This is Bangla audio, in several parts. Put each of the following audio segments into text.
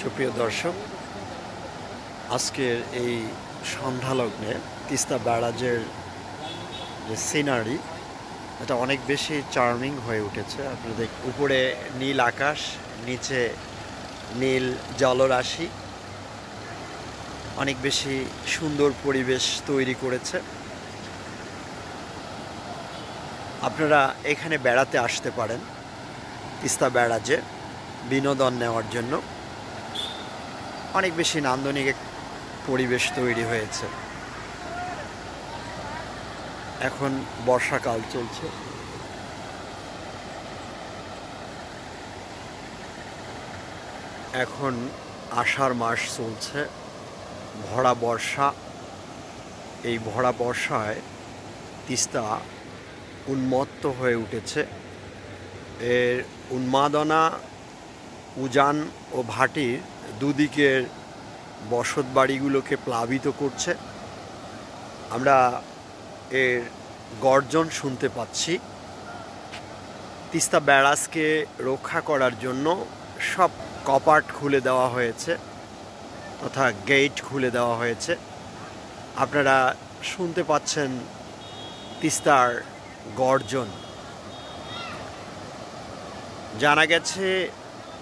সুপ্রিয় দর্শক, আজকের এই সন্ধ্যালগ্নে তিস্তা ব্যারাজের যে সিনারি, এটা অনেক বেশি চার্মিং হয়ে উঠেছে। আপনাদের উপরে নীল আকাশ, নিচে নীল জলরাশি অনেক বেশি সুন্দর পরিবেশ তৈরি করেছে। আপনারা এখানে বেড়াতে আসতে পারেন তিস্তা ব্যারাজে বিনোদন নেওয়ার জন্য। অনেক বেশি নান্দনিক এক পরিবেশ তৈরি হয়েছে। এখন বর্ষাকাল চলছে। এখন আষাঢ় মাস চলছে, ভরা বর্ষা। এই ভরা বর্ষায় তিস্তা উন্মত্ত হয়ে উঠেছে। এর উন্মাদনা উজান ও ভাটির দুদিকের বসতবাড়িগুলোকে প্লাবিত করছে। আমরা এর গর্জন শুনতে পাচ্ছি। তিস্তা ব্যারাজকে রক্ষা করার জন্য সব কপাট খুলে দেওয়া হয়েছে তথা গেট খুলে দেওয়া হয়েছে। আপনারা শুনতে পাচ্ছেন তিস্তার গর্জন। জানা গেছে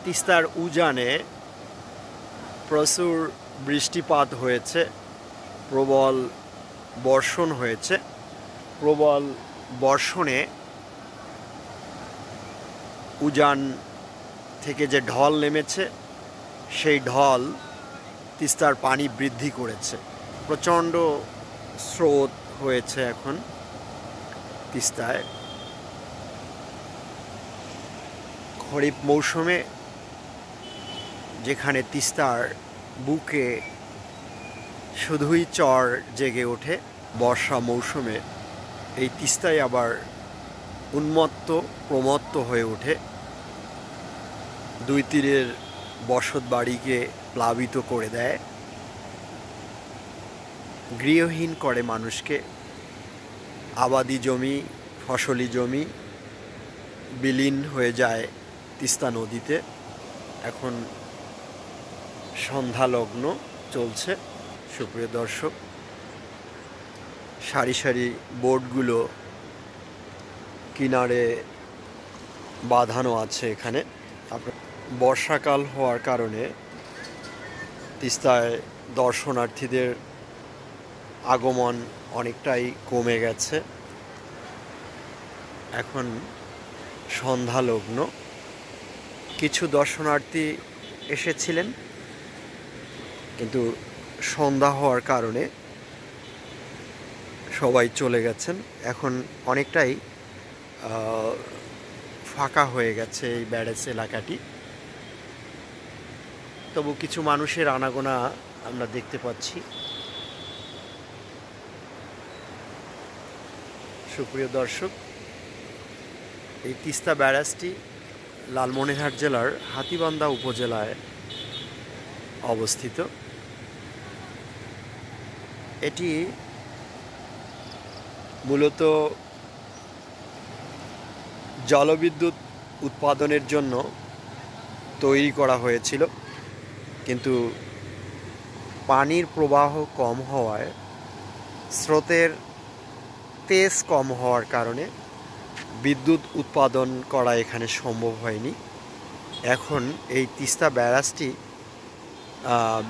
তিস্তার উজানে প্রচুর বৃষ্টিপাত হয়েছে, প্রবল বর্ষণ হয়েছে। প্রবল বর্ষণে উজান থেকে যে ঢল নেমেছে, সেই ঢল তিস্তার পানি বৃদ্ধি করেছে। প্রচণ্ড স্রোত হয়েছে এখন তিস্তায়। খরিফ মৌসুমে যেখানে তিস্তার বুকে শুধুই চর জেগে ওঠে, বর্ষা মৌসুমে এই তিস্তাই আবার উন্মত্ত প্রমত্ত হয়ে ওঠে। দুই তীরের বসত বাড়িকে প্লাবিত করে দেয়, গৃহহীন করে মানুষকে। আবাদি জমি, ফসলি জমি বিলীন হয়ে যায় তিস্তা নদীতে। এখন সন্ধ্যালগ্ন চলছে। সুপ্রিয় দর্শক, সারি সারি বোটগুলো কিনারে বাঁধানো আছে এখানে। বর্ষাকাল হওয়ার কারণে তিস্তায় দর্শনার্থীদের আগমন অনেকটাই কমে গেছে। এখন সন্ধ্যালগ্ন। কিছু দর্শনার্থী এসেছিলেন, কিন্তু সন্ধ্যা হওয়ার কারণে সবাই চলে গেছেন। এখন অনেকটাই ফাঁকা হয়ে গেছে এই ব্যারেজ এলাকাটি। তবু কিছু মানুষের আনাগোনা আমরা দেখতে পাচ্ছি। সুপ্রিয় দর্শক, এই তিস্তা ব্যারাজটি লালমনিরহাট জেলার হাতীবান্ধা উপজেলায় অবস্থিত। এটি মূলত জলবিদ্যুৎ উৎপাদনের জন্য তৈরি করা হয়েছিল, কিন্তু পানির প্রবাহ কম হওয়ায়, স্রোতের তেজ কম হওয়ার কারণে বিদ্যুৎ উৎপাদন করা এখানে সম্ভব হয়নি। এখন এই তিস্তা ব্যারাজটি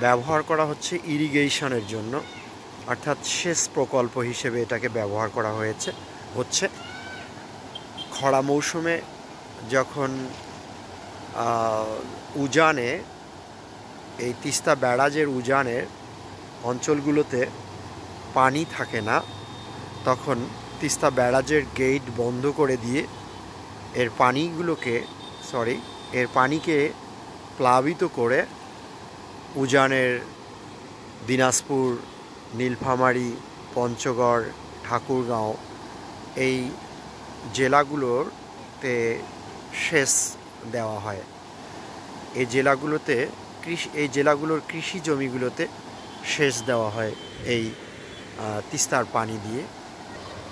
ব্যবহার করা হচ্ছে ইরিগেশনের জন্য, অর্থাৎ সেচ প্রকল্প হিসেবে এটাকে ব্যবহার করা হচ্ছে। খরা মৌসুমে যখন উজানে, এই তিস্তা ব্যারাজের উজানের অঞ্চলগুলোতে পানি থাকে না, তখন তিস্তা ব্যারাজের গেট বন্ধ করে দিয়ে এর পানিকে প্লাবিত করে উজানের দিনাজপুর, নীলফামারী, পঞ্চগড়, ঠাকুরগাঁও এই জেলাগুলোতে সেচ দেওয়া হয়। এই জেলাগুলোর কৃষি জমিগুলোতে সেচ দেওয়া হয় এই তিস্তার পানি দিয়ে।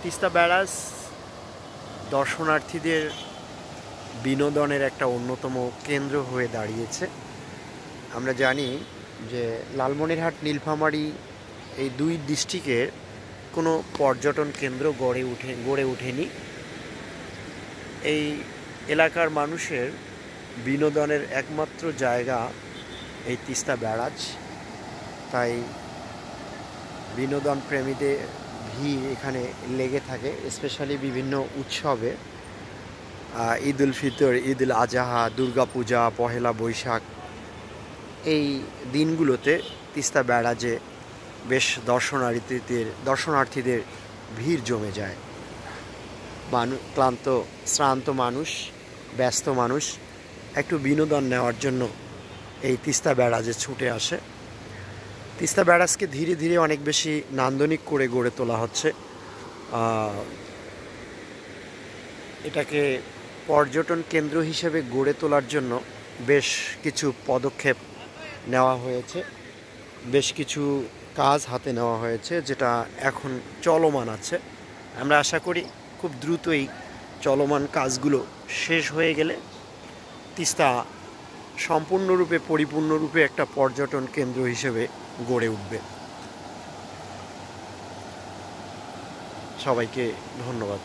তিস্তা ব্যারাজ দর্শনার্থীদের বিনোদনের একটা অন্যতম কেন্দ্র হয়ে দাঁড়িয়েছে। আমরা জানি যে লালমনিরহাট, নীলফামারী এই দুই ডিস্ট্রিক্টের কোনো পর্যটন কেন্দ্র গড়ে ওঠেনি। এই এলাকার মানুষের বিনোদনের একমাত্র জায়গা এই তিস্তা ব্যারাজ। তাই বিনোদন প্রেমীদের ভিড় এখানে লেগে থাকে, স্পেশালি বিভিন্ন উৎসবে, ঈদ উল ফিতর, ঈদ উল আজহা, দুর্গাপূজা, পহেলা বৈশাখ, এই দিনগুলোতে তিস্তা ব্যারাজে বেশ দর্শনার্থীদের ভিড় জমে যায়। শ্রান্ত মানুষ, ব্যস্ত মানুষ একটু বিনোদন নেওয়ার জন্য এই তিস্তা ব্যারাজে ছুটে আসে। তিস্তা ব্যারাজকে ধীরে ধীরে অনেক বেশি নান্দনিক করে গড়ে তোলা হচ্ছে। এটাকে পর্যটন কেন্দ্র হিসেবে গড়ে তোলার জন্য বেশ কিছু পদক্ষেপ নেওয়া হয়েছে, বেশ কিছু কাজ হাতে নেওয়া হয়েছে, যেটা এখন চলমান আছে। আমরা আশা করি খুব দ্রুতই চলমান কাজগুলো শেষ হয়ে গেলে তিস্তা সম্পূর্ণরূপে পরিপূর্ণরূপে একটা পর্যটন কেন্দ্র হিসেবে গড়ে উঠবে। সবাইকে ধন্যবাদ।